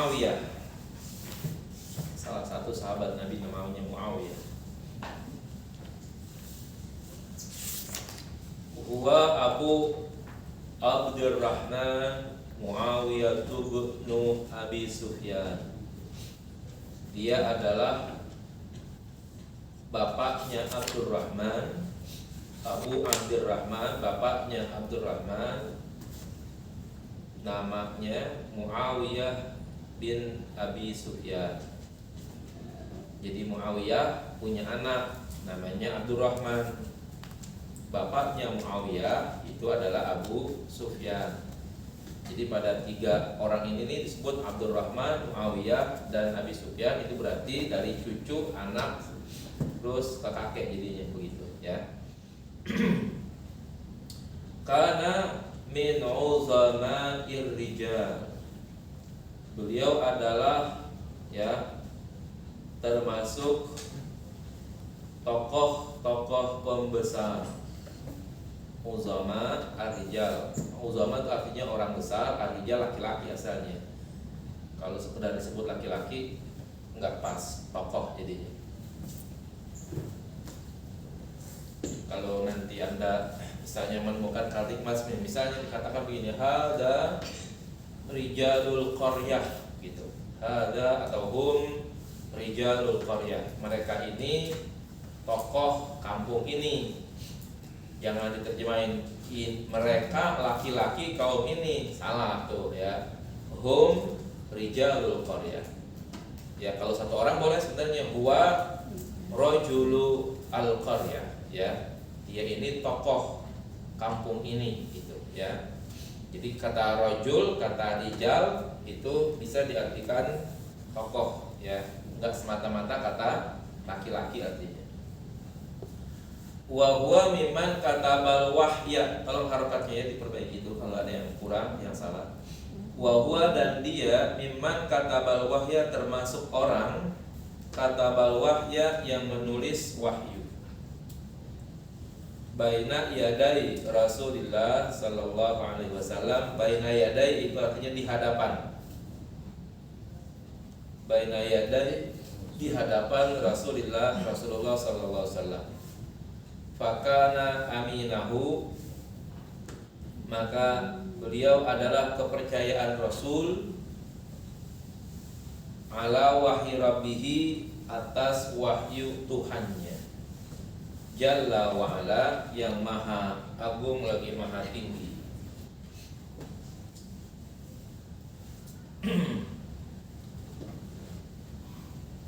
Muawiyah, salah satu sahabat Nabi namanya Muawiyah. Huwa Abu Abdurrahman Muawiyah bin Abi Sufyan. Dia adalah bapaknya Abdurrahman, Abu Abdurrahman, bapaknya Abdurrahman, namanya Muawiyah bin Abi Sufyan. Jadi Muawiyah punya anak namanya Abdurrahman. Bapaknya Muawiyah itu adalah Abu Sufyan. Jadi pada tiga orang ini disebut Abdurrahman, Muawiyah, dan Abi Sufyan. Itu berarti dari cucu, anak, terus ke kakek jadinya begitu ya. Karena min uzama'ir rijal. Beliau adalah ya termasuk tokoh-tokoh pembesar. Uzama ar-rijal. Uzama itu artinya orang besar, ar-rijal laki-laki asalnya. Kalau sekedar disebut laki-laki enggak pas, tokoh jadinya. Kalau nanti Anda misalnya menemukan kalimat misalnya dikatakan begini, hada rijalul qaryah gitu. Hada atau hum rijalul qaryah. Mereka ini tokoh kampung ini. Jangan diterjemahin mereka laki-laki kaum ini, salah tuh ya. Hum rijalul qaryah. Ya kalau satu orang boleh sebenarnya huwa rajulu al qaryah ya. Dia ini tokoh kampung ini gitu ya. Jadi kata rajul, kata rijal itu bisa diartikan tokoh ya, enggak semata-mata kata laki-laki artinya. Wa huwa mimman katabal wahya. Tolong harokatnya ya diperbaiki itu kalau ada yang kurang, yang salah. Wa huwa dan dia mimman katabal wahya termasuk orang katabal wahya yang menulis wahyu. Baina yadai Rasulillah sallallahu alaihi wasallam. Baina yadai itu artinya di hadapan. Baina yadai di hadapan Rasulullah sallallahu alaihi wasallam. Fakana aminahu, maka beliau adalah kepercayaan Rasul ala wahyi rabbihi, atas wahyu Tuhannya, Jalla wa ala, yang maha agung lagi maha tinggi.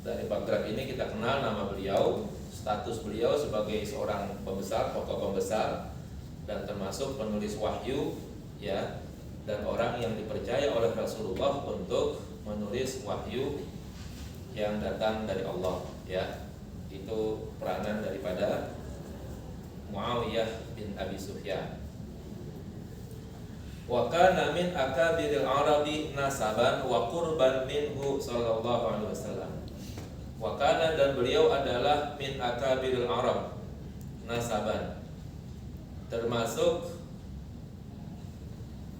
Dari background ini kita kenal nama beliau, status beliau sebagai seorang pembesar, tokoh pembesar, dan termasuk penulis wahyu ya, dan orang yang dipercaya oleh Rasulullah untuk menulis wahyu yang datang dari Allah ya. Itu peranan daripada Muawiyah bin Abi Sufyan. Wa kana min akabiril arabi nasaban wa qurban minhu sallallahu alaihi wasallam. Wakana, dan beliau adalah min akabiril Arab nasaban, termasuk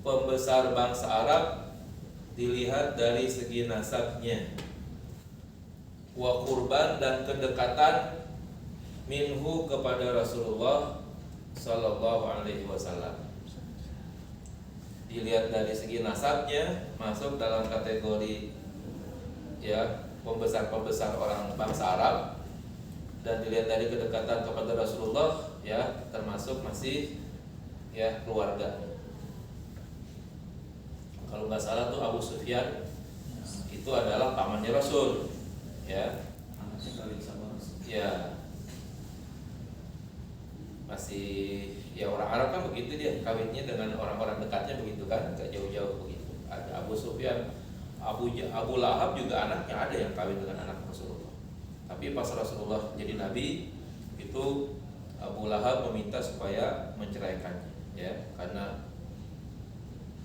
pembesar bangsa Arab dilihat dari segi nasabnya. Wa qurban, dan kedekatan minhu kepada Rasulullah sallallahu alaihi wasallam. Dilihat dari segi nasabnya masuk dalam kategori ya pembesar-pembesar orang bangsa Arab, dan dilihat dari kedekatan kepada Rasulullah ya termasuk masih ya keluarga. Kalau nggak salah tuh Abu Sufyan itu adalah pamannya Rasul ya. Ya masih ya, orang Arab kan begitu, dia kawinnya dengan orang-orang dekatnya begitu kan, nggak jauh-jauh begitu. Ada Abu Sufyan, Abu Lahab juga anaknya ada yang kawin dengan anak Rasulullah. Tapi pas Rasulullah jadi nabi itu Abu Lahab meminta supaya menceraikannya ya, karena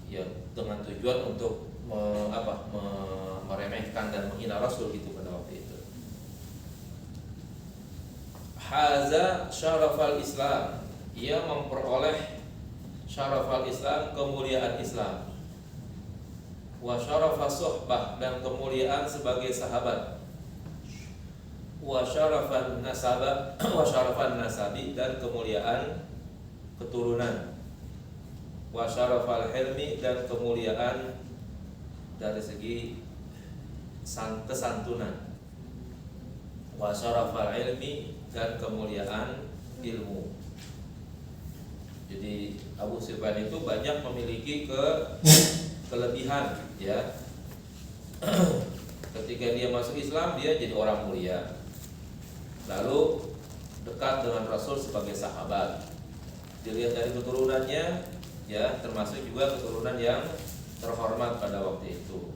ya dengan tujuan untuk meremehkan dan menghina Rasul gitu pada waktu itu. Haza syarafal Islam, ia memperoleh syarafal Islam, kemuliaan Islam. wa syarafa suhbah, dan kemuliaan sebagai sahabat, wa syarafan nasaba wa syarafan nasabi, dan kemuliaan keturunan, wa syarafal hilmi, dan kemuliaan dari segi kesantunan, wa syarafal ilmi, dan kemuliaan ilmu. Jadi Abu Sufyan itu banyak memiliki kelebihan, ya. Ketika dia masuk Islam, dia jadi orang mulia, lalu dekat dengan Rasul sebagai sahabat. Dilihat dari keturunannya, ya, termasuk juga keturunan yang terhormat pada waktu itu.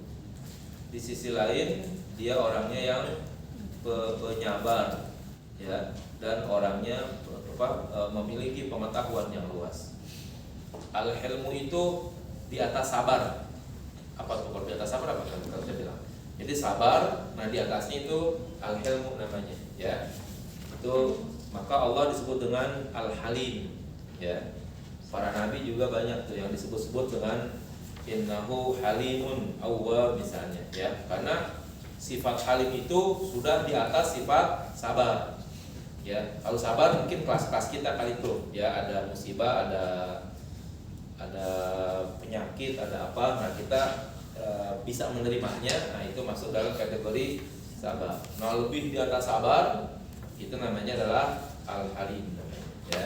Di sisi lain, dia orangnya yang penyabar, ya, dan orangnya memiliki pengetahuan yang luas. Al-hilmu itu di atas sabar. Apa tuh kalau di atas sabar, apa kan saya bilang? Jadi sabar, nah di atasnya itu al-hilmu namanya, ya. Itu maka Allah disebut dengan al-halim, ya. Para nabi juga banyak tuh yang disebut-sebut dengan innahu halimun awwab misalnya, ya. Karena sifat halim itu sudah di atas sifat sabar. Ya, kalau sabar mungkin kelas-kelas kita kali itu, ya, ada musibah, ada penyakit, ada apa, nah kita bisa menerimanya, nah itu masuk dalam kategori sabar. Nah, lebih di atas sabar itu namanya adalah al-halim, ya.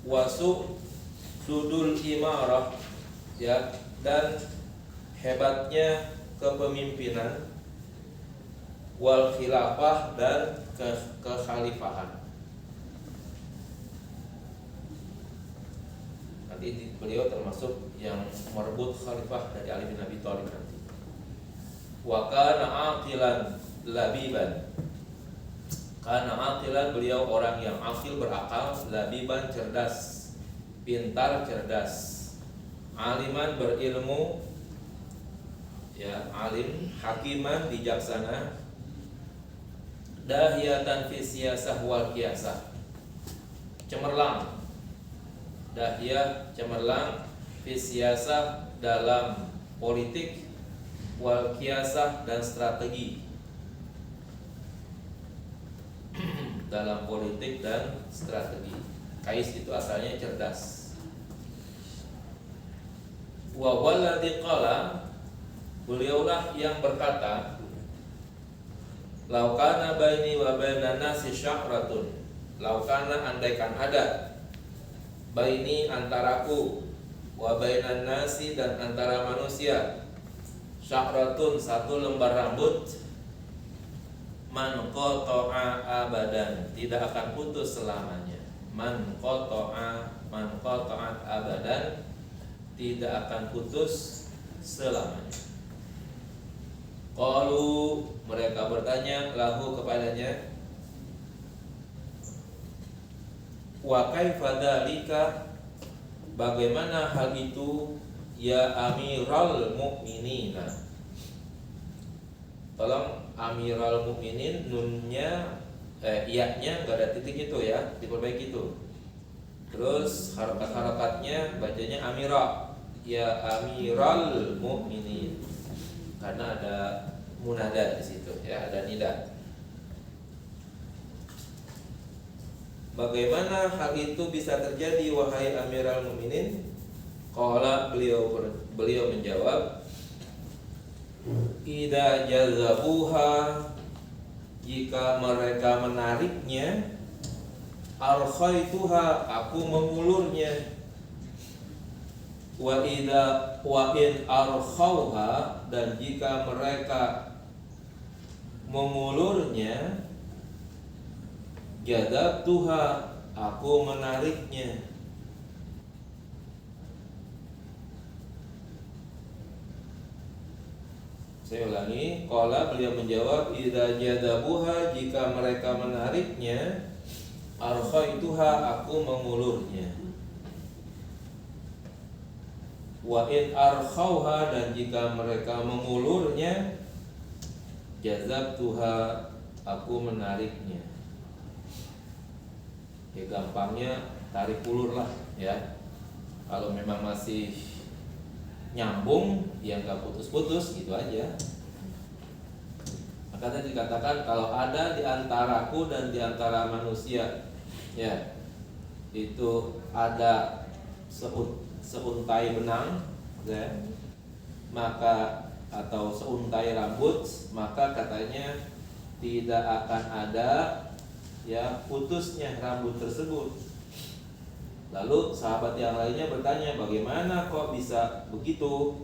Wasu sudul imarah, ya, dan hebatnya kepemimpinan, wal khilafah, dan kekhalifahan. Nanti beliau termasuk yang merebut khalifah dari Ali bin Abi Thalib nanti. Wa kana aqilan labiban. Kana aqilan, beliau orang yang akil, berakal, labiban, cerdas, pintar, cerdas, aliman, berilmu, ya, alim, hakiman, bijaksana, dahiyatan fi siyasah wal qiyasah, cemerlang, dahiyah, cemerlang, fi siyasah, dalam politik, wal qiyasah, dan strategi, dalam politik dan strategi. Kais itu asalnya cerdas. Wa walladzi qala, beliaulah yang berkata, laukana baini wa bainan nasi syahratun, laukana, andaikan ada, baini, antaraku, wa bainan nasi, dan antara manusia, syahratun, satu lembar rambut, man qata'a abadan, tidak akan putus selamanya. Man qata'at abadan, tidak akan putus selamanya. Qalu, mereka bertanya lahu, kepadanya, wa kaifa dzalika, bagaimana hal itu, ya amiral mukminina. Tolong amiral mukminin, nunnya iya-nya enggak ada titik itu, ya, diperbaiki itu. Terus harakat-harakatnya bacanya amira, ya amiral mukminin, karena ada munada di situ, ya, ada nida. Bagaimana hal itu bisa terjadi, wahai amiral mukminin? Qala, beliau menjawab, idza jazabuha, jika mereka menariknya, arkhaituha, aku mengulurnya, wa in arkhauha, dan jika mereka mengulurnya, jadzabtuha, aku menariknya. Saya ulangi, qala, beliau menjawab, idza jadabuha, jika mereka menariknya, arkhaituha, aku mengulurnya, wa in arkhauha, dan jika mereka mengulurnya, jadzabtuha, aku menariknya. Ya, gampangnya tarik ulur lah, ya. Kalau memang masih nyambung, ya nggak putus-putus gitu aja. Makanya dikatakan kalau ada di antaraku dan di antara manusia, ya itu ada seuntai benang, ya, maka atau seuntai rambut, maka katanya tidak akan ada ya putusnya rambut tersebut. Lalu sahabat yang lainnya bertanya, bagaimana kok bisa begitu?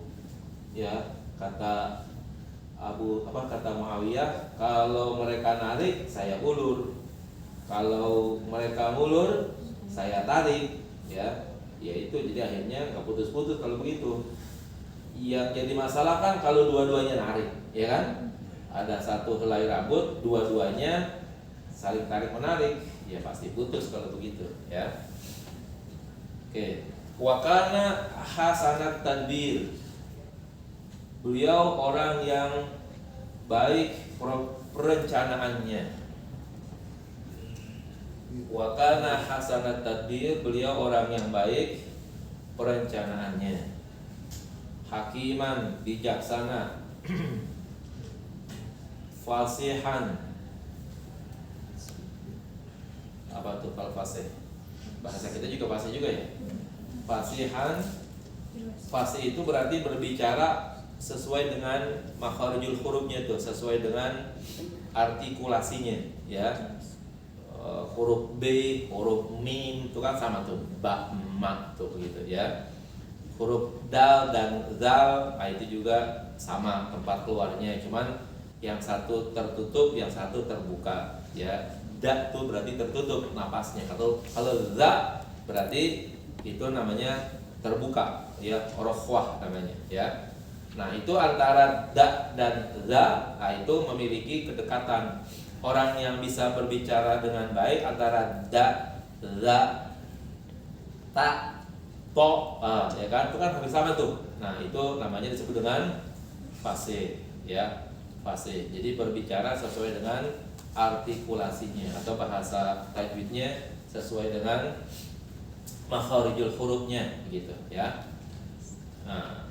Ya, kata Muawiyah, kalau mereka narik saya ulur, kalau mereka ulur saya tarik, ya itu jadi akhirnya nggak putus-putus kalau begitu. Yang jadi masalah kan kalau dua-duanya narik, ya kan? Ada satu helai rambut, dua-duanya saling tarik menarik, ya pasti putus kalau begitu, ya. Oke, wakana hasanat tadbir. Beliau orang yang baik perencanaannya. Wakana hasanat tadbir, beliau orang yang baik perencanaannya. Hakiman, bijaksana. Fasihan. Apa tuh fasih? Bahasa kita juga fasih juga ya. Fasihan, fasih itu berarti berbicara sesuai dengan makharijul hurufnya tuh, sesuai dengan artikulasinya, ya. Huruf B, huruf mim itu kan sama tuh, ba, ma tuh begitu ya. Huruf dal dan zal, nah itu juga sama tempat keluarnya, cuman yang satu tertutup, yang satu terbuka, ya. Da tuh berarti tertutup napasnya. Kalau za berarti itu namanya terbuka, ya, rokhwah namanya, ya. Nah, itu antara da dan za, nah itu memiliki kedekatan. Orang yang bisa berbicara dengan baik antara da, za, ta, to, ya kan, itu kan hampir sama tuh. Nah, itu namanya disebut dengan fasih, ya, fasih. Jadi berbicara sesuai dengan artikulasinya atau bahasa tajwidnya sesuai dengan makharijul hurufnya gitu, ya. Nah,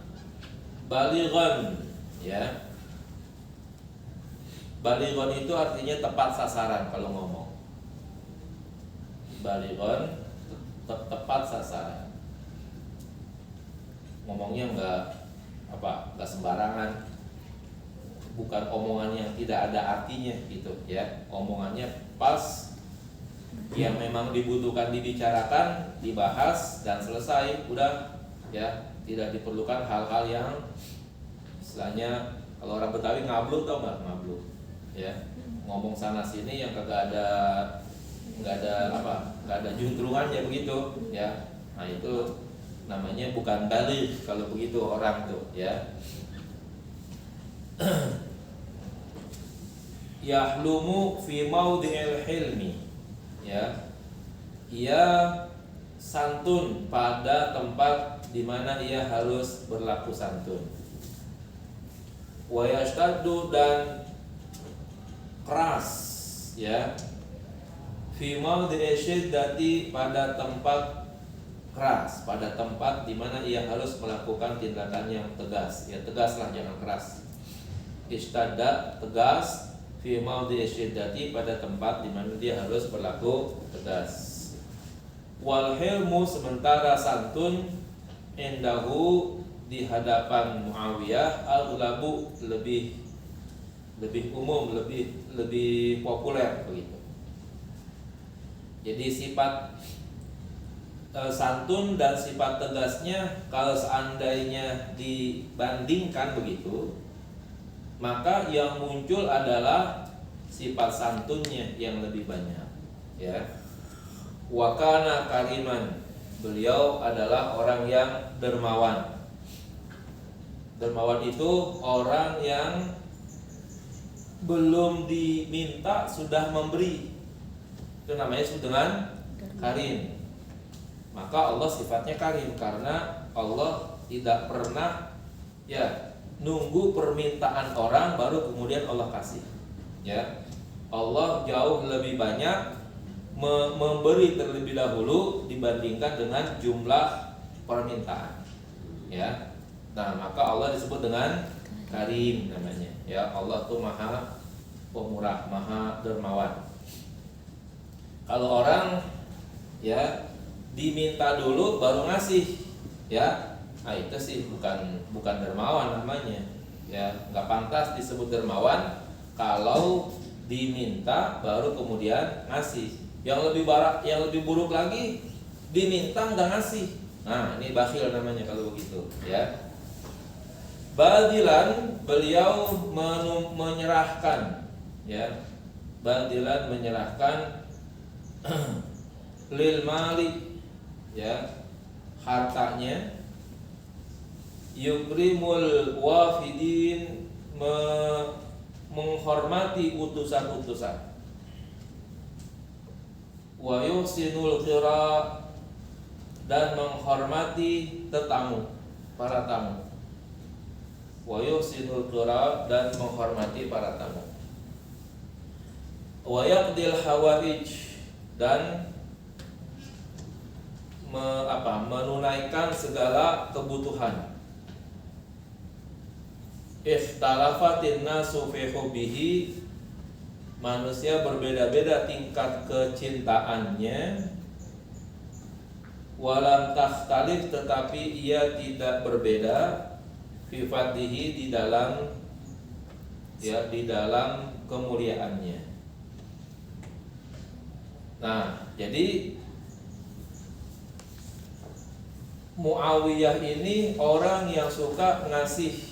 balighan, ya. Balighan itu artinya tepat sasaran kalau ngomong. Balighan tepat sasaran. Ngomongnya enggak sembarangan. Bukan omongan yang tidak ada artinya gitu, ya. Omongannya pas, yang memang dibutuhkan dibicarakan, dibahas dan selesai, udah, ya. Tidak diperlukan hal-hal yang istilahnya kalau orang Betawi ngabluk, tau nggak ngabluk, ya. Ngomong sana sini yang nggak ada juntrungannya begitu, ya. Nah itu namanya bukan baligh kalau begitu orang tuh, ya. Yahlumu fi maudhi'il hilmi, ya. Ia santun pada tempat di mana ia harus berlaku santun. Wa yashtaddu, dan keras, ya. Fi maudhi'i syiddati, pada tempat keras, pada tempat di mana ia harus melakukan tindakan yang tegas, ya. Tegaslah, jangan keras. Istada, tegas. Fi maudhi'i syiddati, pada tempat di mana dia harus berlaku tegas. Wal hilmu, sementara santun, indahu, di hadapan Muawiyah, aghlabu, lebih umum, lebih populer begitu. Jadi sifat santun dan sifat tegasnya kalau seandainya dibandingkan begitu, maka yang muncul adalah sifat santunnya yang lebih banyak, ya. Wa kana kariman, beliau adalah orang yang dermawan. Dermawan itu orang yang belum diminta sudah memberi, itu namanya disebut dengan karim. Maka Allah sifatnya karim karena Allah tidak pernah, ya, nunggu permintaan orang baru kemudian Allah kasih, ya. Allah jauh lebih banyak memberi terlebih dahulu dibandingkan dengan jumlah permintaan. Ya. Nah, maka Allah disebut dengan Karim namanya. Ya, Allah tuh Maha Pemurah, Maha Dermawan. Kalau orang ya diminta dulu baru ngasih, ya, nah itu sih bukan dermawan namanya. Ya, nggak pantas disebut dermawan kalau diminta baru kemudian ngasih. Yang lebih buruk lagi diminta nggak ngasih. Nah, ini bakhil namanya kalau begitu, ya. Badilan, beliau menyerahkan, ya. Badilan menyerahkan lil mali, ya, hartanya, yukrimul wafidin, menghormati utusan-utusan, wa yuhsinul qira, dan menghormati tetamu, para tamu, wa yuhsinul qira, dan menghormati para tamu, wa yaqdil hawaij, dan menunaikan segala kebutuhan. Ikhtalafatin nasu fi hubbihi, manusia berbeda-beda tingkat kecintaannya. Walam takhtalif, tetapi ia tidak berbeda fi fadlihi, di dalam kemuliaannya. Nah, jadi Muawiyah ini orang yang suka ngasih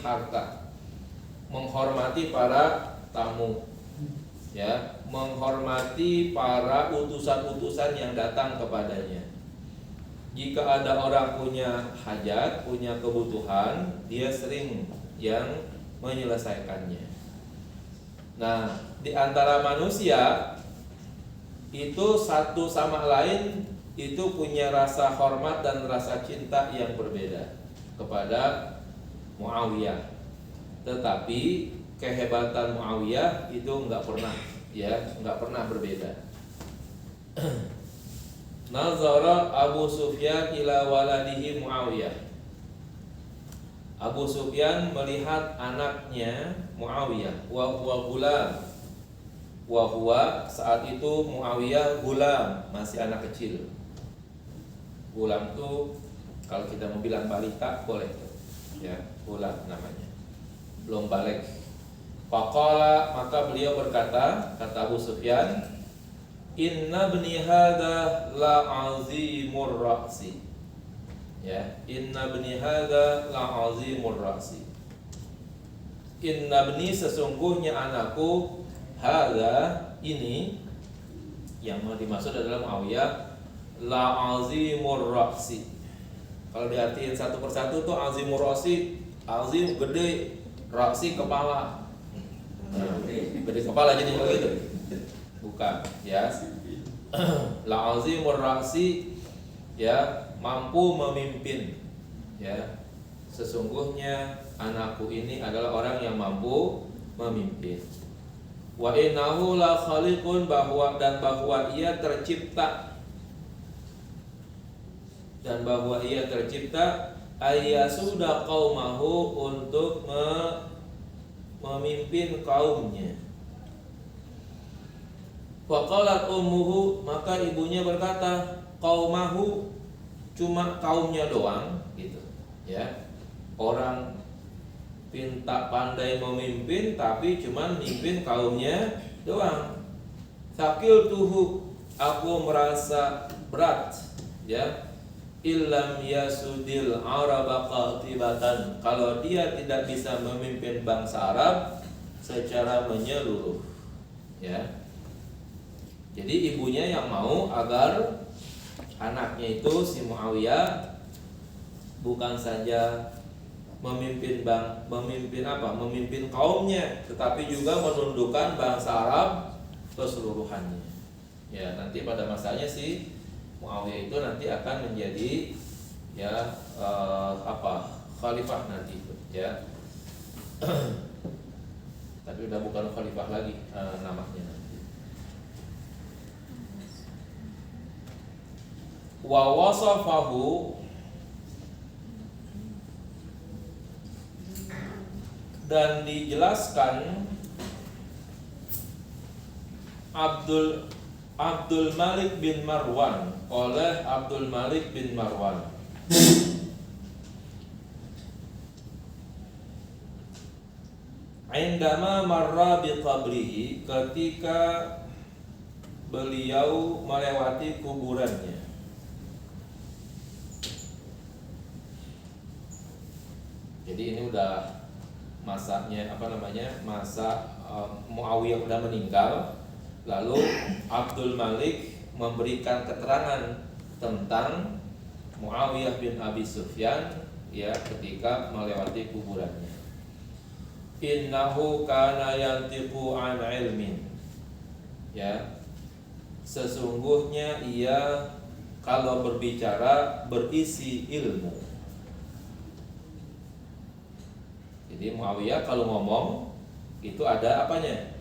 harta, menghormati para tamu, ya, menghormati para utusan-utusan yang datang kepadanya. Jika ada orang punya hajat, punya kebutuhan, dia sering yang menyelesaikannya. Nah, di antara manusia itu satu sama lain itu punya rasa hormat dan rasa cinta yang berbeda kepada Muawiyah. Tetapi kehebatan Muawiyah itu nggak pernah berbeda. Nazara Abu Sufyan ila waladihi Muawiyah. Abu Sufyan melihat anaknya Muawiyah, wa huwa saat itu Muawiyah gulam, masih anak kecil. Gulam tuh kalau kita mau bilang balita boleh tuh, ya, gulam namanya, belum balik. Faqala, maka beliau berkata, kata Abu Sufyan, inna bni hadza la azimur ra'si. Ya, inna bni hadza la azimur ra'si. Inna bni, sesungguhnya anakku, hadza, ini yang mau dimaksud adalah Muawiyah, la azimur ra'si. Kalau diartiin satu persatu tuh azimur ra'si, azim gede, ra'si kepala. Gede kepala jadi begitu. Bukan, ya. La azimur ra'si, ya, mampu memimpin. Ya. Sesungguhnya anakku ini adalah orang yang mampu memimpin. Wa innahu la khaliqun, bahwa ia tercipta, ayyasuda qaumahu, untuk memimpin kaumnya. Faqalat ummuhu, maka ibunya berkata, qaumahu, cuma kaumnya doang gitu, ya. Orang pinta pandai memimpin tapi cuman mimpin kaumnya doang. Sakiltuhu, aku merasa berat, ya, illam yasudil araba qatibatan, kalau dia tidak bisa memimpin bangsa Arab secara menyeluruh, ya. Jadi ibunya yang mau agar anaknya itu si Muawiyah bukan saja memimpin kaumnya, tetapi juga menundukkan bangsa Arab keseluruhannya. Ya, nanti pada masanya si Muawiyah itu nanti akan menjadi, ya, khalifah nanti, ya. Tapi udah bukan khalifah lagi namanya nanti. wa wasafahu, dan dijelaskan Abdul Malik bin Marwan oleh Abdul Malik bin Marwan. Indama marra bi qabrihi, ketika beliau melewati kuburannya. Jadi ini udah masanya masa Muawiyah udah meninggal. Lalu Abdul Malik memberikan keterangan tentang Muawiyah bin Abi Sufyan ya ketika melewati kuburannya. Innahu kana yantiqu an ilmin, ya, sesungguhnya ia kalau berbicara berisi ilmu. Jadi Muawiyah kalau ngomong itu ada apanya?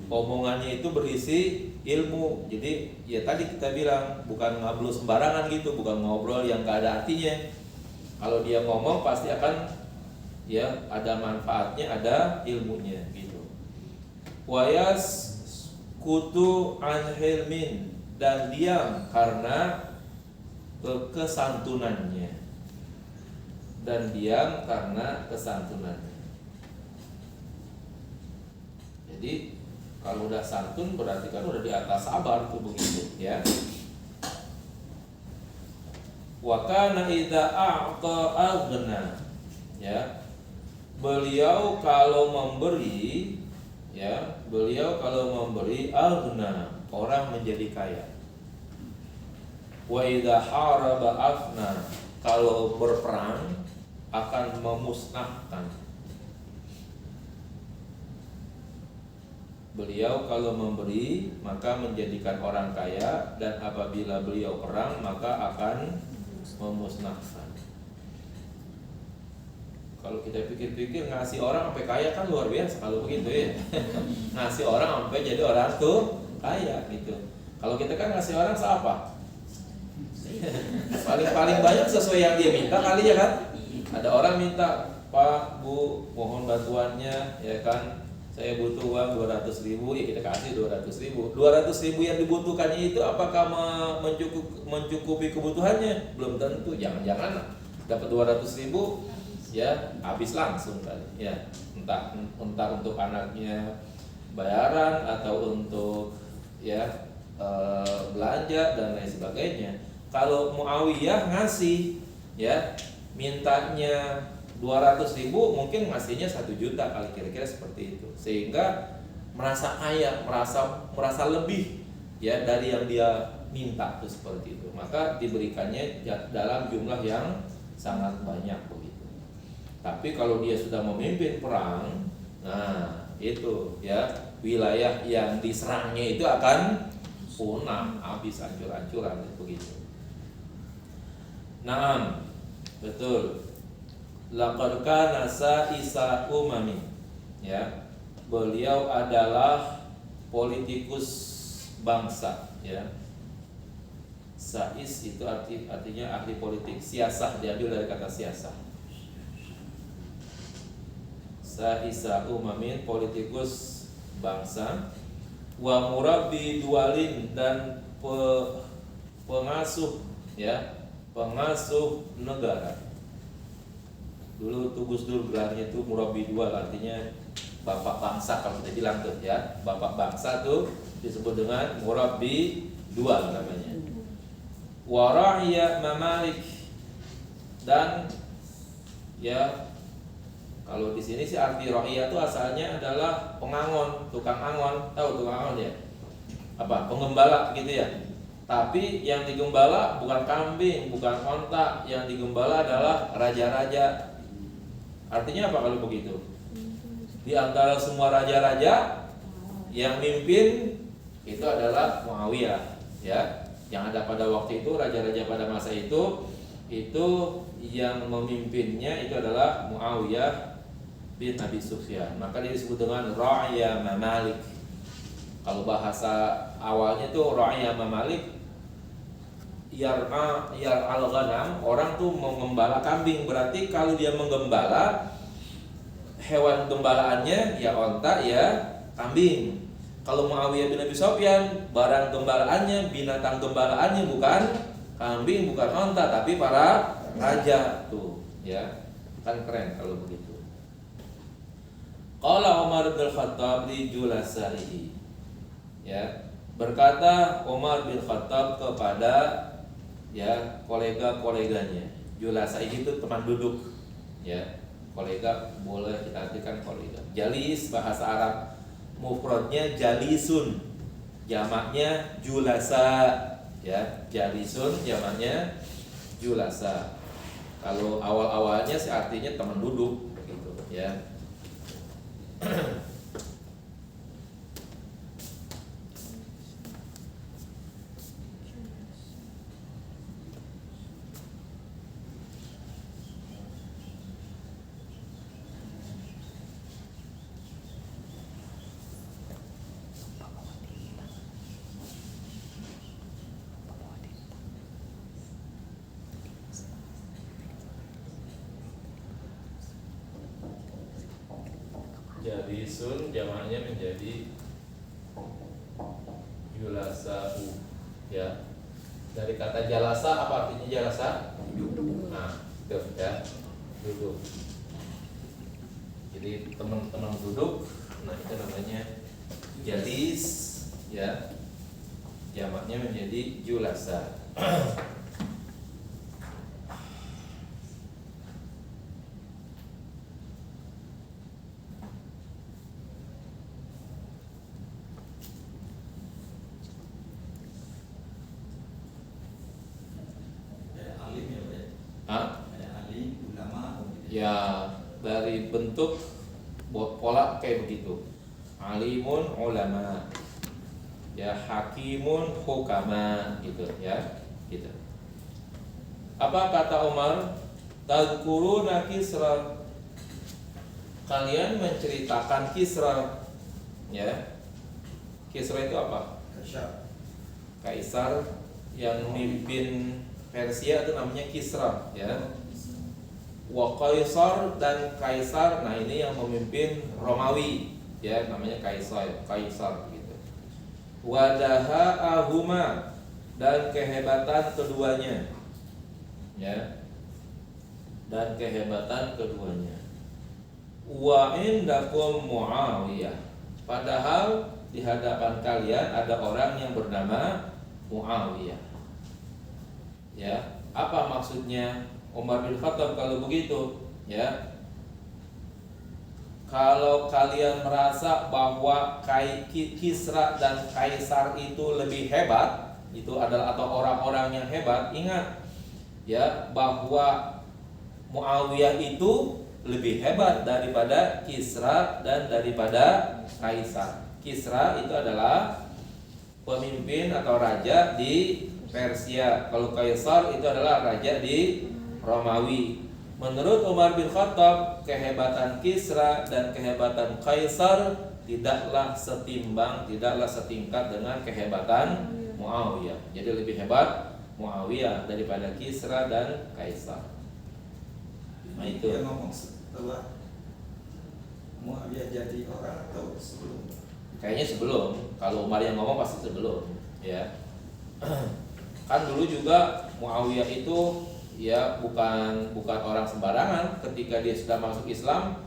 Omongannya itu berisi ilmu. Jadi ya tadi kita bilang bukan ngobrol sembarangan gitu, bukan ngobrol yang gak ada artinya. Kalau dia ngomong pasti akan ya ada manfaatnya, ada ilmunya gitu. Wayas kutu an hilmin, dan diam karena kesantunannya. Dan diam karena kesantunannya. Jadi kalau udah santun berarti kan udah di atas sabar tuh begitu ya. Wa kana idza a'ta aghna, ya. Beliau kalau memberi aghna, orang menjadi kaya. Wa idza haraba afna, kalau berperang akan memusnahkan. Beliau kalau memberi maka menjadikan orang kaya, dan apabila beliau perang maka akan memusnahkan. Kalau kita pikir-pikir ngasih orang sampai kaya kan luar biasa kalau begitu ya. Ngasih orang sampai jadi orang tuh kaya gitu. Kalau kita kan ngasih orang seapa? Paling banyak sesuai yang dia minta kali ya kan. Ada orang minta, Pak, Bu, mohon bantuannya ya kan. Saya butuh uang 200.000, ya kita kasih 200.000. 200.000 yang dibutuhkannya itu apakah mencukupi kebutuhannya? Belum tentu. Jangan-jangan dapat 200.000 ya habis langsung kali ya. Entah untuk anaknya bayaran atau untuk ya belanja dan lain sebagainya. Kalau Muawiyah ngasih ya mintanya 200.000, mungkin ngasihnya 1 juta kali, kira-kira seperti itu, sehingga merasa kaya, merasa lebih ya dari yang dia minta tuh seperti itu, maka diberikannya dalam jumlah yang sangat banyak begitu. Tapi kalau dia sudah memimpin perang, nah itu ya wilayah yang diserangnya itu akan punah, habis hancur-hancuran begitu. Naam, betul. Laqad kana sa'isa umamin, ya. Beliau adalah politikus bangsa, ya. Sais itu artinya ahli politik, siasah diambil dari kata siasah. Sa'isa umamin, politikus bangsa. Wa murabbi dualin, dan pengasuh, ya, pengasuh negara. Dulu tuh Gus Dur gelarnya itu murabbi dual, artinya bapak bangsa kalau kita bilang tuh ya. Bapak bangsa tuh disebut dengan murabbi dual namanya. Wa ra'iya mamalik, dan ya kalau di sini sih arti ra'iya itu asalnya adalah pengangon, tukang angon. Tahu tukang angon ya? Apa? Penggembala gitu ya. Tapi yang digembala bukan kambing, bukan onta, yang digembala adalah raja-raja. Artinya apa kalau begitu? Di antara semua raja-raja yang mimpin itu adalah Muawiyah, ya. Yang ada pada waktu itu, raja-raja pada masa itu yang memimpinnya itu adalah Muawiyah bin Abi Sufyan. Maka dia disebut dengan Ra'ya Mamalik. Kalau bahasa awalnya itu Ra'ya Mamalik, yar'al ghanam, orang tuh mau gembala kambing. Berarti kalau dia menggembala, hewan gembalaannya ya onta ya kambing. Kalau Muawiyah bin Abi Sufyan, barang gembalaannya, binatang gembalaannya bukan kambing, bukan onta, tapi para raja tuh, ya. Kan keren kalau begitu. Qala Umar bin Khattab li julasaihi. Ya, berkata Umar bin Khattab kepada ya kolega-koleganya. Julasaihi itu teman duduk. Ya, kolega boleh kita artikan kolega. Jalis bahasa Arab mufradnya jalisun, jamaknya julasa. Ya, jalisun jamaknya julasa. Kalau awal-awalnya sih artinya teman duduk gitu, ya. Jalisun jamaknya menjadi julasa'u, ya. Dari kata jalasa, apa artinya jalasa? Duduk. Nah, itu ya, duduk. Jadi teman-teman duduk, nah itu namanya jalis, ya. Jamaknya menjadi julasa. Ya, dari bentuk pola kayak begitu. Alimun ulama, ya, hakimun hukama, gitu ya, gitu. Apa kata Umar? Tadkuruna Kisra, kalian menceritakan Kisra, ya. Kisra itu apa? Kaisar yang memimpin Persia itu namanya Kisra, ya. Wa Kaisar, dan Kaisar, nah ini yang memimpin Romawi, ya, namanya Kaisar gitu. Wadaha ahuma, dan kehebatan keduanya, ya, dan kehebatan keduanya. Wa indakum Muawiyah, padahal di hadapan kalian ada orang yang bernama Muawiyah. Ya, apa maksudnya Umar bin Khattab kalau begitu? Ya, kalau kalian merasa bahwa Kisra dan Kaisar itu lebih hebat, itu adalah atau orang-orang yang hebat, ingat ya bahwa Muawiyah itu lebih hebat daripada Kisra dan daripada Kaisar. Kisra itu adalah pemimpin atau raja di Persia. Kalau Kaisar itu adalah raja di Romawi. Menurut Umar bin Khattab, kehebatan Kisra dan kehebatan Kaisar tidaklah setimbang, tidaklah setingkat dengan kehebatan Muawiyah. Jadi lebih hebat Muawiyah daripada Kisra dan Kaisar. Nah itu. Dia ngomong setelah Muawiyah jadi orang atau sebelum? Kayaknya sebelum. Kalau Umar yang ngomong pasti sebelum, ya. Kan dulu juga Muawiyah itu ya bukan orang sembarangan. Ketika dia sudah masuk Islam,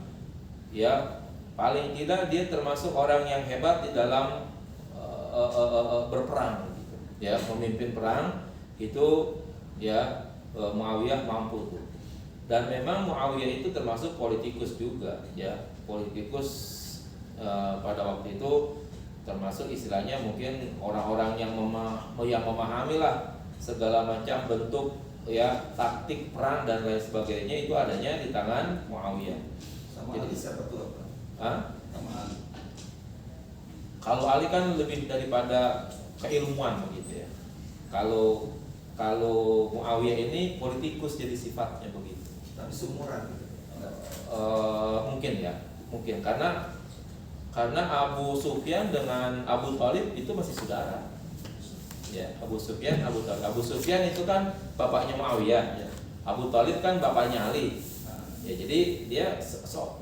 ya paling tidak dia termasuk orang yang hebat di dalam berperang, gitu. Ya, memimpin perang itu ya Muawiyah mampu tuh. Dan memang Muawiyah itu termasuk politikus juga, ya, politikus pada waktu itu, termasuk istilahnya mungkin orang-orang yang memahami lah segala macam bentuk ya taktik perang dan lain sebagainya, itu adanya di tangan Muawiyah. Sama Ali siapa tuh apa? Hah? Sama Ali. Kalau Ali kan lebih daripada keilmuan begitu ya. Kalau Muawiyah ini politikus, jadi sifatnya begitu. Tapi seumuran gitu. Mungkin ya, mungkin karena Abu Sufyan dengan Abu Thalib itu masih saudara. Ya, Abu Sufyan, Abu Thalib. Abu Sufyan itu kan bapaknya Muawiyah. Ya. Abu Thalib kan bapaknya Ali. Nah, Ya, jadi dia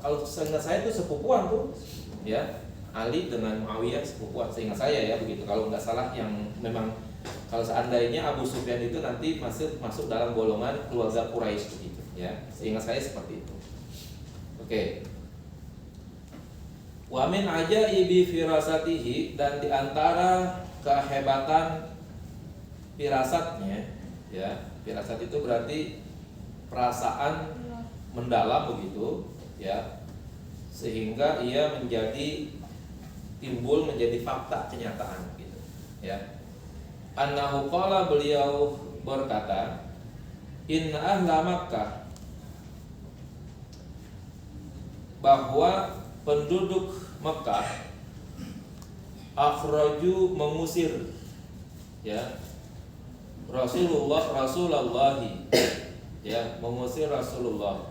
kalau seingat saya itu sepupuan tuh. Ya, Ali dengan Muawiyah sepupuan seingat saya ya begitu. Kalau nggak salah yang memang kalau seandainya Abu Sufyan itu nanti masuk dalam golongan keluarga Quraisy begitu ya. Seingat saya seperti itu. Oke. Wa min ajaibi firasatihi, dan diantara kehebatan firasatnya ya. Firasat itu berarti perasaan mendalam begitu ya, sehingga ia timbul menjadi fakta kenyataan gitu ya. Annahu qala, beliau berkata, inna ahla Makkah, bahwa penduduk Mekah akhraju, mengusir ya Rasulullah ya, mengusir Rasulullah.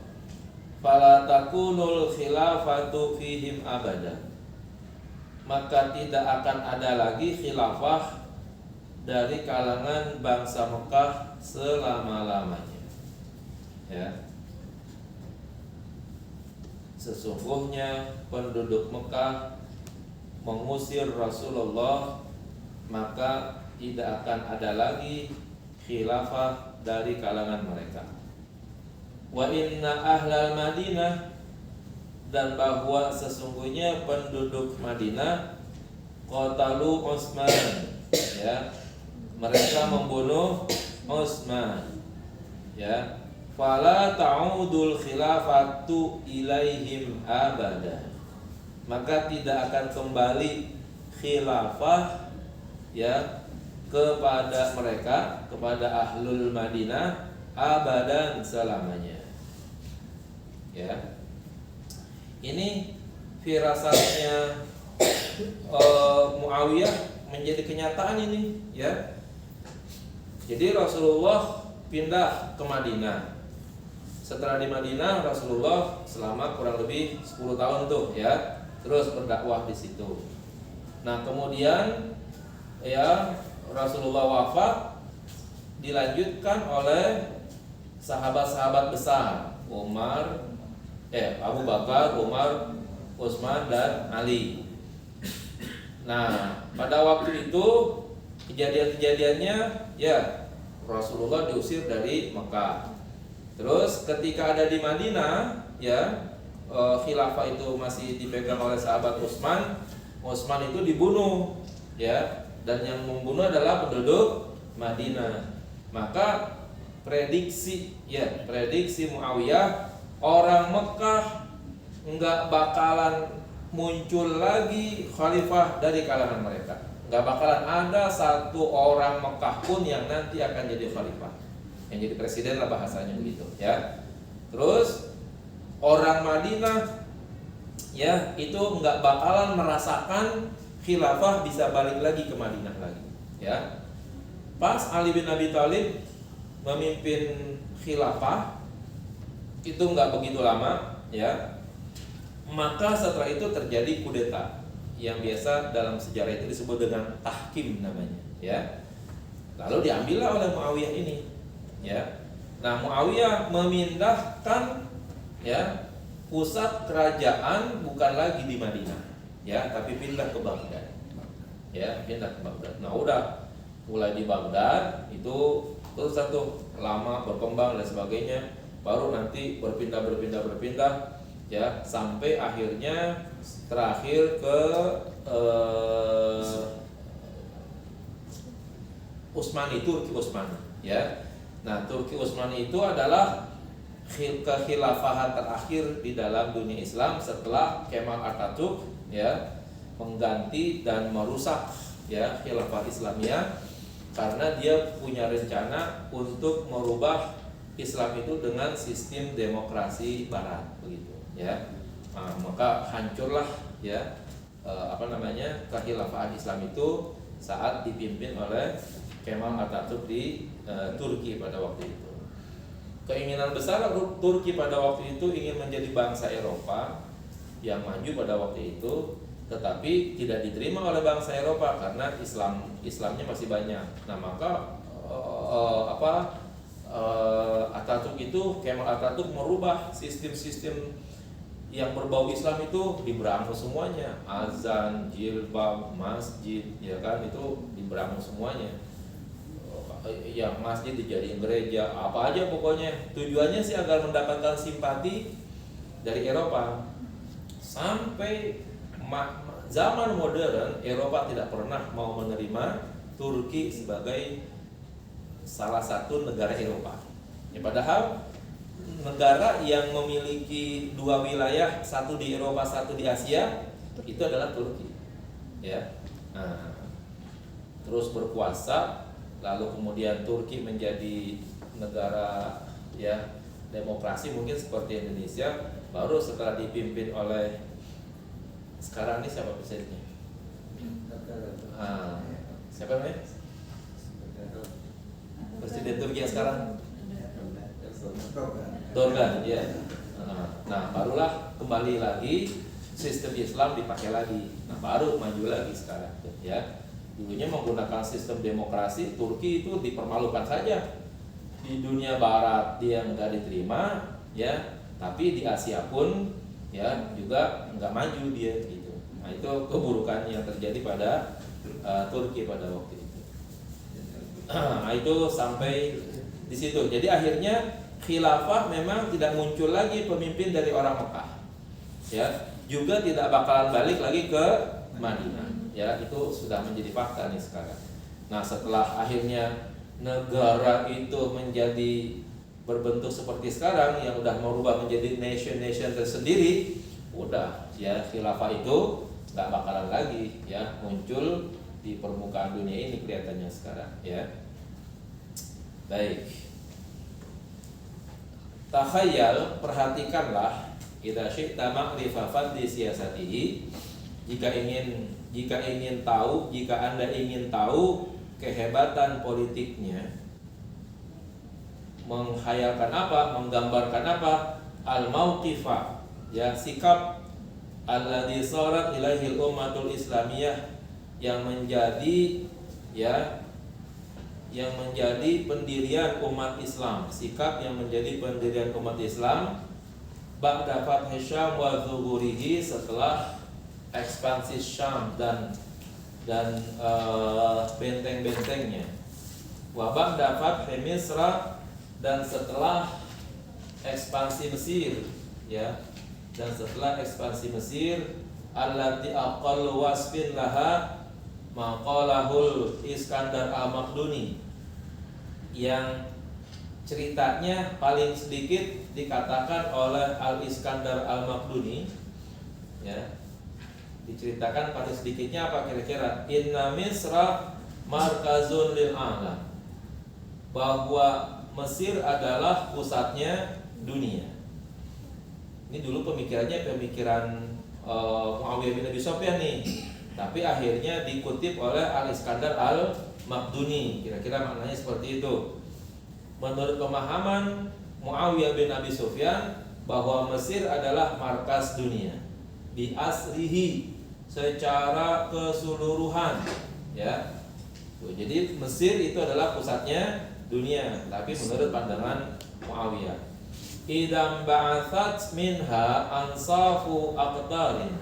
Fala takunul khilafatu fihim abada, maka tidak akan ada lagi khilafah dari kalangan bangsa Mekah selama-lamanya ya. Sesungguhnya penduduk Mekah mengusir Rasulullah, maka tidak akan ada lagi khilafah dari kalangan mereka. Wa inna ahlal Madinah, dan bahwa sesungguhnya penduduk Madinah qatalu Utsman ya, mereka membunuh Utsman ya. Fala ta'udul khilafatu ilaihim abada, maka tidak akan kembali khilafah ya kepada mereka, kepada ahlul Madinah abadan, selamanya ya. Ini firasatnya Muawiyah menjadi kenyataan ini ya. Jadi Rasulullah pindah ke Madinah. Setelah di Madinah, Rasulullah selama kurang lebih 10 tahun tuh ya, terus berdakwah di situ. Nah, kemudian ya Rasulullah wafat, dilanjutkan oleh sahabat-sahabat besar, Abu Bakar, Umar, Utsman, dan Ali. Nah, pada waktu itu kejadian-kejadiannya ya Rasulullah diusir dari Mekah. Terus ketika ada di Madinah ya, khilafah itu masih dipegang oleh sahabat Utsman. Utsman itu dibunuh ya, dan yang membunuh adalah penduduk Madinah. Maka prediksi Muawiyah, orang Mekah enggak bakalan muncul lagi khalifah dari kalangan mereka. Enggak bakalan ada satu orang Mekah pun yang nanti akan jadi khalifah, yang jadi presiden lah bahasanya begitu ya. Terus orang Madinah ya itu enggak bakalan merasakan khilafah bisa balik lagi ke Madinah lagi ya. Pas Ali bin Abi Thalib memimpin khilafah itu enggak begitu lama ya, maka setelah itu terjadi kudeta yang biasa dalam sejarah itu disebut dengan tahkim namanya ya. Lalu diambillah oleh Muawiyah ini ya. Nah, Muawiyah memindahkan ya pusat kerajaan bukan lagi di Madinah ya, tapi pindah ke Baghdad ya, pindah ke Baghdad. Nah, udah mulai di Baghdad itu terus satu lama berkembang dan sebagainya, baru nanti berpindah ya, sampai akhirnya terakhir ke Turki Utsmani ya. Nah, Turki Utsmani itu adalah kekhilafahan terakhir di dalam dunia Islam setelah Kemal Atatürk ya mengganti dan merusak ya khilafah Islamiyah, karena dia punya rencana untuk merubah Islam itu dengan sistem demokrasi Barat begitu ya. Nah, maka hancurlah ya kekhilafahan Islam itu saat dipimpin oleh Kemal Atatürk di Turki pada waktu itu. Keinginan besar Turki pada waktu itu ingin menjadi bangsa Eropa yang maju pada waktu itu, tetapi tidak diterima oleh bangsa Eropa karena Islamnya masih banyak. Nah maka Atatürk itu, Kemal Atatürk merubah sistem-sistem yang berbau Islam itu diberangus semuanya, azan, jilbab, masjid, ya kan, itu diberangus semuanya. Yang masjid dijadiin gereja, apa aja pokoknya. Tujuannya sih agar mendapatkan simpati dari Eropa. Sampai zaman modern, Eropa tidak pernah mau menerima Turki sebagai salah satu negara Eropa. Ya, padahal negara yang memiliki dua wilayah, satu di Eropa, satu di Asia, itu adalah Turki. Ya, nah, terus berkuasa, lalu kemudian Turki menjadi negara ya demokrasi mungkin seperti Indonesia, baru setelah dipimpin oleh sekarang ini siapa presidennya? Siapa namanya? Presiden Turki yang sekarang? Dorgan, ya. Nah, barulah kembali lagi sistem Islam dipakai lagi. Nah, baru maju lagi sekarang, ya. Dulunya menggunakan sistem demokrasi, Turki itu dipermalukan saja. Di dunia barat dia nggak diterima, ya. Tapi di Asia pun, ya, juga nggak maju dia gitu. Nah, itu keburukan yang terjadi pada Turki pada waktu itu. Nah, itu sampai di situ. Jadi akhirnya khilafah memang tidak muncul lagi pemimpin dari orang Mekah, ya, juga tidak bakalan balik lagi ke Madinah, ya, itu sudah menjadi fakta nih sekarang. Nah, setelah akhirnya negara itu menjadi berbentuk seperti sekarang yang udah merubah menjadi nation tersendiri, udah ya khilafah itu nggak bakalan lagi ya muncul di permukaan dunia ini kelihatannya sekarang, ya. Baik. Takhayyal, perhatikanlah, idza syi'ta ma'rifa fadli siyasatihi, jika Anda ingin tahu kehebatan politiknya, menghayalkan apa, menggambarkan apa, al-mauqifa, ya, sikap alladzi sarat ilaihil ummatul islamiyah, yang menjadi pendirian umat Islam, sikap yang menjadi pendirian umat Islam ba'da fathi Syam wa zuhurihi, setelah ekspansi Syam dan benteng-bentengnya, wa ba'da fathi Misra, dan setelah ekspansi Mesir, ya, dan setelah ekspansi Mesir, allati aqallu wasfin laha maqalahul Iskandar al-Maqduni, yang ceritanya paling sedikit dikatakan oleh Al-Iskandar al-Maqduni, ya. Diceritakan paling sedikitnya apa kira-kira? Inna Misra markazun lil alam, bahwa Mesir adalah pusatnya dunia. Ini dulu pemikiran Muawiyah bin Abi Sufyan nih, tapi akhirnya dikutip oleh Al-Iskandar al-Maqduni. Kira-kira maknanya seperti itu. Menurut pemahaman Muawiyah bin Abi Sufyan, bahwa Mesir adalah markas dunia bi asrihi, secara keseluruhan, ya. Jadi Mesir itu adalah pusatnya dunia, tapi menurut pandangan Muawiyah, idam ba'atsat minha ansafu aqtarin,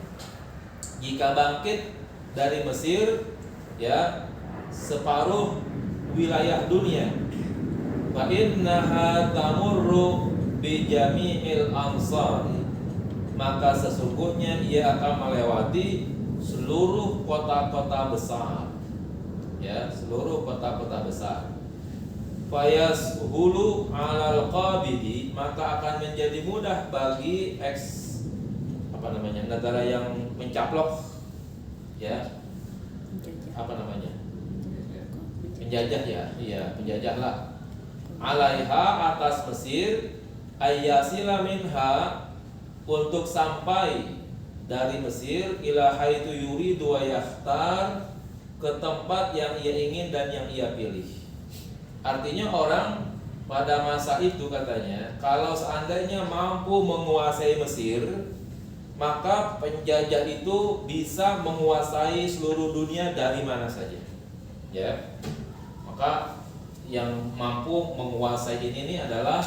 jika bangkit dari Mesir, ya, separuh wilayah dunia, fa innaha tamurru bi jami'il amsari, maka sesungguhnya ia akan melewati seluruh kota-kota besar, ya, seluruh kota-kota besar. Fayashulu 'alal qabidi, maka akan menjadi mudah bagi negara yang mencaplok, ya, penjajah, ya, iya, penjajah lah, alaiha, atas Mesir, ayyasila minha, untuk sampai dari Mesir, ila haitu yuridu wa yakhtar, ke tempat yang ia ingin dan yang ia pilih. Artinya orang pada masa itu katanya, kalau seandainya mampu menguasai Mesir, maka penjajah itu bisa menguasai seluruh dunia dari mana saja. Ya. Maka yang mampu menguasai ini adalah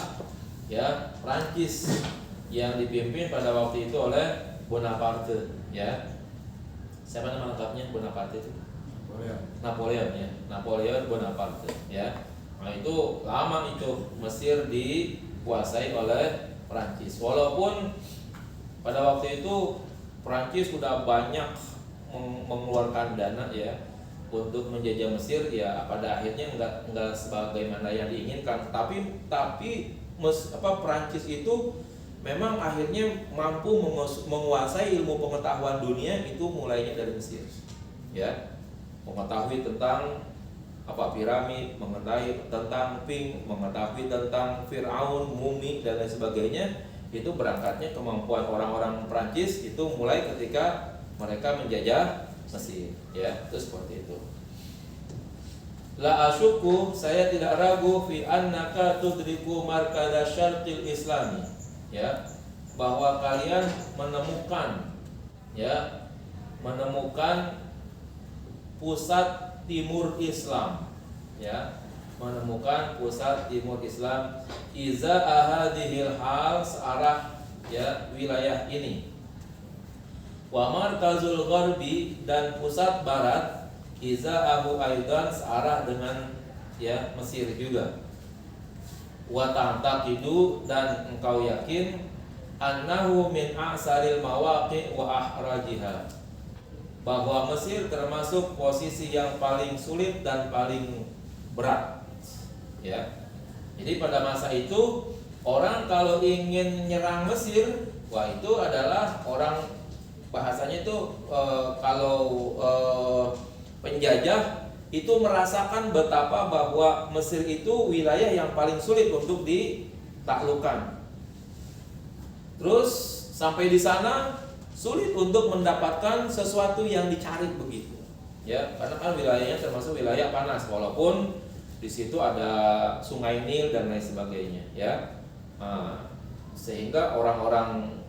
ya Prancis yang dipimpin pada waktu itu oleh Bonaparte, ya. Siapa nama lengkapnya Bonaparte itu? Napoleon ya, Napoleon Bonaparte, ya. Nah itu lama itu Mesir dikuasai oleh Prancis. Walaupun pada waktu itu Prancis sudah banyak mengeluarkan dana ya untuk menjajah Mesir, ya pada akhirnya enggak sebagaimana yang diinginkan. Tapi Prancis itu memang akhirnya mampu menguasai ilmu pengetahuan dunia itu mulainya dari Mesir, ya. Mengetahui tentang piramid, mengetahui tentang Pink, mengetahui tentang Firaun, mumi dan lain sebagainya. Itu berangkatnya kemampuan orang-orang Prancis itu mulai ketika mereka menjajah Mesir, ya. Itu seperti itu. La asyuku, saya tidak ragu fi annaka tudriku markada syarqil islami, ya, bahwa kalian menemukan pusat timur Islam, ya, menemukan pusat timur Islam iza ahadihil hal searah ya wilayah ini, wa markazul gharbi dan pusat barat iza ahu aidan searah dengan ya Mesir juga, wa ta'taqidu dan engkau yakin annahu min a'saril mawaqi' wa ahrajiha, bahwa Mesir termasuk posisi yang paling sulit dan paling berat, ya. Jadi pada masa itu orang kalau ingin menyerang Mesir, wah itu adalah orang bahasanya itu penjajah itu merasakan betapa bahwa Mesir itu wilayah yang paling sulit untuk ditaklukkan. Terus sampai di sana sulit untuk mendapatkan sesuatu yang dicari begitu, ya, karena kan wilayahnya termasuk wilayah panas, walaupun di situ ada Sungai Nil dan lain sebagainya, ya. Sehingga orang-orang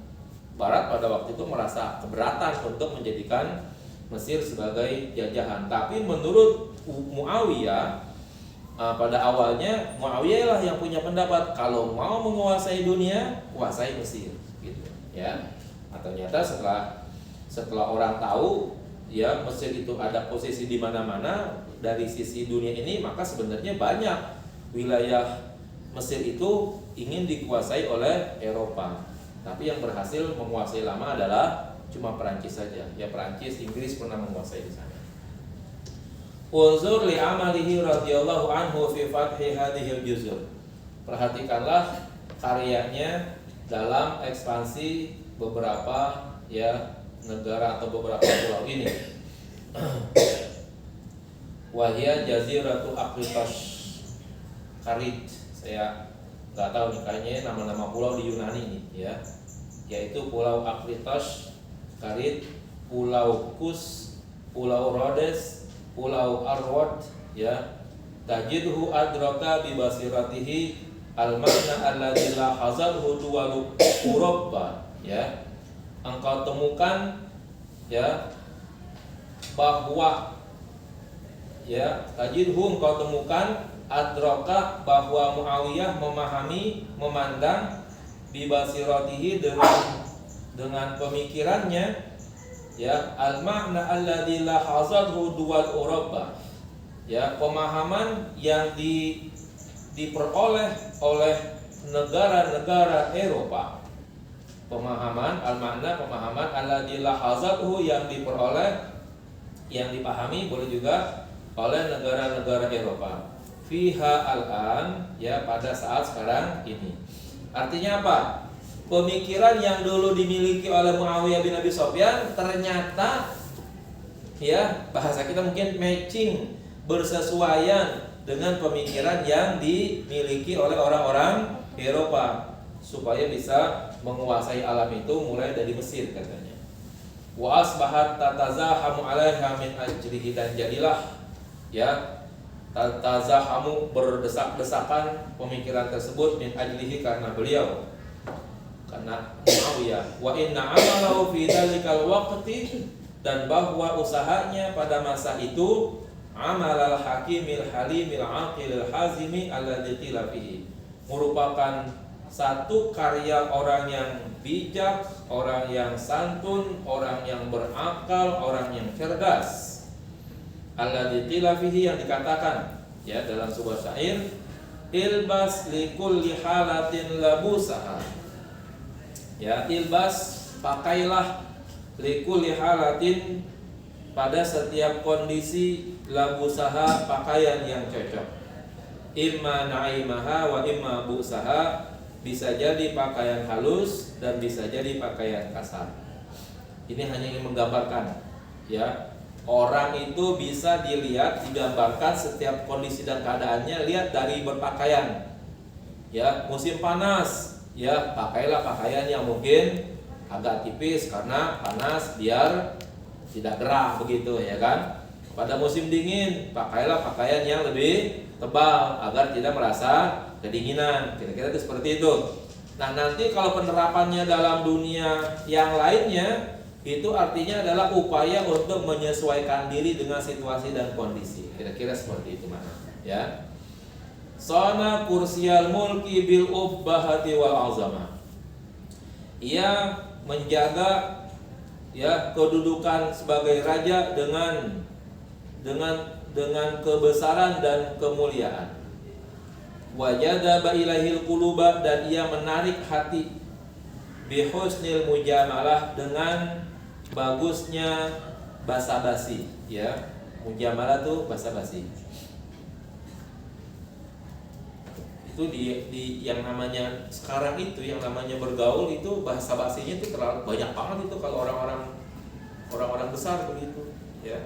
Barat pada waktu itu merasa keberatan untuk menjadikan Mesir sebagai jajahan. Tapi menurut Muawiyah, pada awalnya Muawiyah lah yang punya pendapat kalau mau menguasai dunia, kuasai Mesir, gitu, ya. Ternyata setelah orang tahu ya Mesir itu ada posisi di mana-mana dari sisi dunia ini, maka sebenarnya banyak wilayah Mesir itu ingin dikuasai oleh Eropa. Tapi yang berhasil menguasai lama adalah cuma Perancis saja. Ya Perancis, Inggris pernah menguasai di sana. Unzur li amalihi radhiyallahu anhu fi fathi hadhil juzur. Perhatikanlah karyanya dalam ekspansi beberapa ya negara atau beberapa pulau ini. Wahia Jaziratu Aqitas Karit. Saya nggak tahu nih kayaknya nama-nama pulau di Yunani ini, ya. Yaitu Pulau Aqitas Karit, Pulau Kus, Pulau Rhodes, Pulau Arwad, ya. Tajidhu adraka bi basiratihi al-makna alladzi la hazalhu duwalu Eropa, ya. Engkau temukan ya bahwa ya tajidhu engkau temukan adraka bahwa Muawiyah memandang bibasiratihi dengan pemikirannya ya al-makna alladzi la hazalhu duwal Eropa, ya pemahaman yang diperoleh oleh negara-negara Eropa. Pemahaman al-makna, pemahaman alladzi la hazalhu yang diperoleh, yang dipahami boleh juga oleh negara-negara Eropa. Fiha al-an, ya pada saat sekarang ini. Artinya apa? Pemikiran yang dulu dimiliki oleh Muawiyah bin Abi Sufyan ternyata ya bahasa kita mungkin matching, bersesuaian dengan pemikiran yang dimiliki oleh orang-orang Eropa supaya bisa menguasai alam itu mulai dari Mesir katanya. Wa asbahat tatazahamu 'alaiha min ajrihi, dan jadilah ya tatazahamu berdesak-desakan pemikiran tersebut min ajlihi karena beliau. Muawiyah, wa inna amalahu fi dzalikal waqti, dan bahwa usahanya pada masa itu amalal hakimil halimil aqilil hazimi alladzi qila fihi, merupakan satu karya orang yang bijak, orang yang santun, orang yang berakal, orang yang cerdas. Alladzi qila fihi, yang dikatakan ya dalam sebuah syair, ilbas likulli halatin labusaha. Ya, ilbas, pakailah, likulli halatin, pada setiap kondisi, labusaha, pakaian yang cocok. Imma na'imaha wa imma busaha, bisa jadi pakaian halus dan bisa jadi pakaian kasar. Ini hanya ingin menggambarkan ya, orang itu bisa dilihat, digambarkan setiap kondisi dan keadaannya, lihat dari berpakaian. Ya, musim panas, ya pakailah pakaian yang mungkin agak tipis karena panas, biar tidak gerah begitu ya kan. Pada musim dingin, pakailah pakaian yang lebih tebal agar tidak merasa kedinginan. Kira-kira itu seperti itu. Nah, nanti kalau penerapannya dalam dunia yang lainnya, itu artinya adalah upaya untuk menyesuaikan diri dengan situasi dan kondisi. Kira-kira seperti itu mana ya. Sana kursiyal mulki bil ubbahati wal azama. Ia menjaga ya kedudukan sebagai raja dengan kebesaran dan kemuliaan. Wajadaba ilahil quluba, dan ia menarik hati, bihusnil mujamalah, dengan bagusnya basa-basi ya. Mujamalah tuh basa-basi. Itu di yang namanya sekarang itu, yang namanya bergaul itu, bahasa basinya itu terlalu banyak banget itu kalau orang-orang besar begitu ya.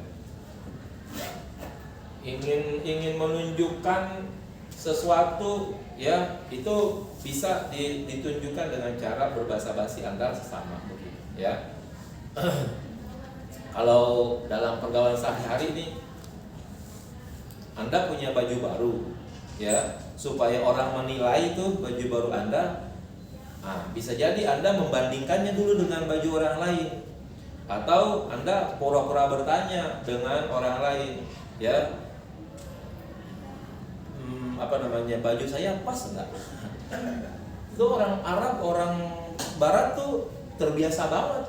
Ingin menunjukkan sesuatu ya, itu bisa ditunjukkan dengan cara berbahasa basi antar sesama begitu ya. Kalau dalam pergaulan sehari-hari ini, Anda punya baju baru ya, supaya orang menilai itu baju baru Anda, bisa jadi Anda membandingkannya dulu dengan baju orang lain, atau Anda pura-pura bertanya dengan orang lain ya, baju saya pas enggak? Itu orang Arab, orang Barat tuh terbiasa banget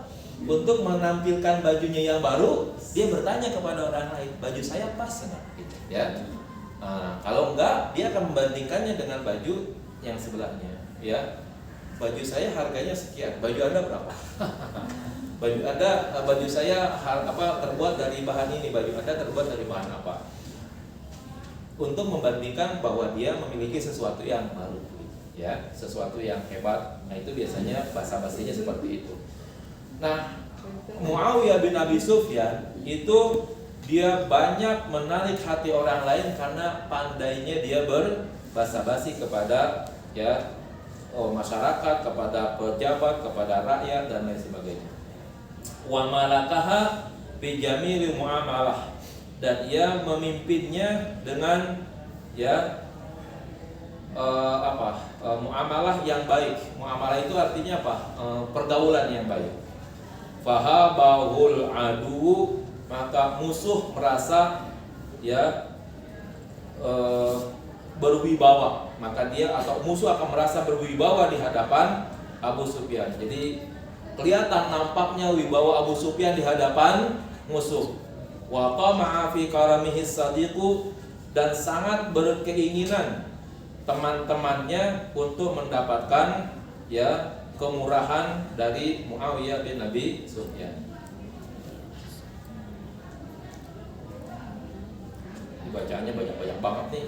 untuk menampilkan bajunya yang baru, dia bertanya kepada orang lain, baju saya pas enggak? Gitu, ya. Kalau enggak, dia akan membandingkannya dengan baju yang sebelahnya, ya. Baju saya harganya sekian, baju Anda berapa? Baju saya terbuat dari bahan ini, baju Anda terbuat dari bahan apa? Untuk membandingkan bahwa dia memiliki sesuatu yang baru, ya, sesuatu yang hebat. Nah, itu biasanya basa-basinya seperti itu. Nah, Muawiyah bin Abi Sufyan itu dia banyak menarik hati orang lain karena pandainya dia berbasa-basi kepada ya masyarakat, kepada pejabat, kepada rakyat dan lain sebagainya. Wa malakaha bi jamili muamalah, dan ia memimpinnya dengan ya muamalah yang baik. Muamalah itu artinya apa? Pergaulan yang baik. Fahabahul adu, maka musuh merasa ya berwibawa, maka dia atau musuh akan merasa berwibawa di hadapan Abu Sufyan. Jadi kelihatan nampaknya wibawa Abu Sufyan di hadapan musuh. Wa tama'a fi karamihi sadiqu, dan sangat berkeinginan teman-temannya untuk mendapatkan ya kemurahan dari Muawiyah bin Abi Sufyan. Bacaannya banyak-banyak banget nih.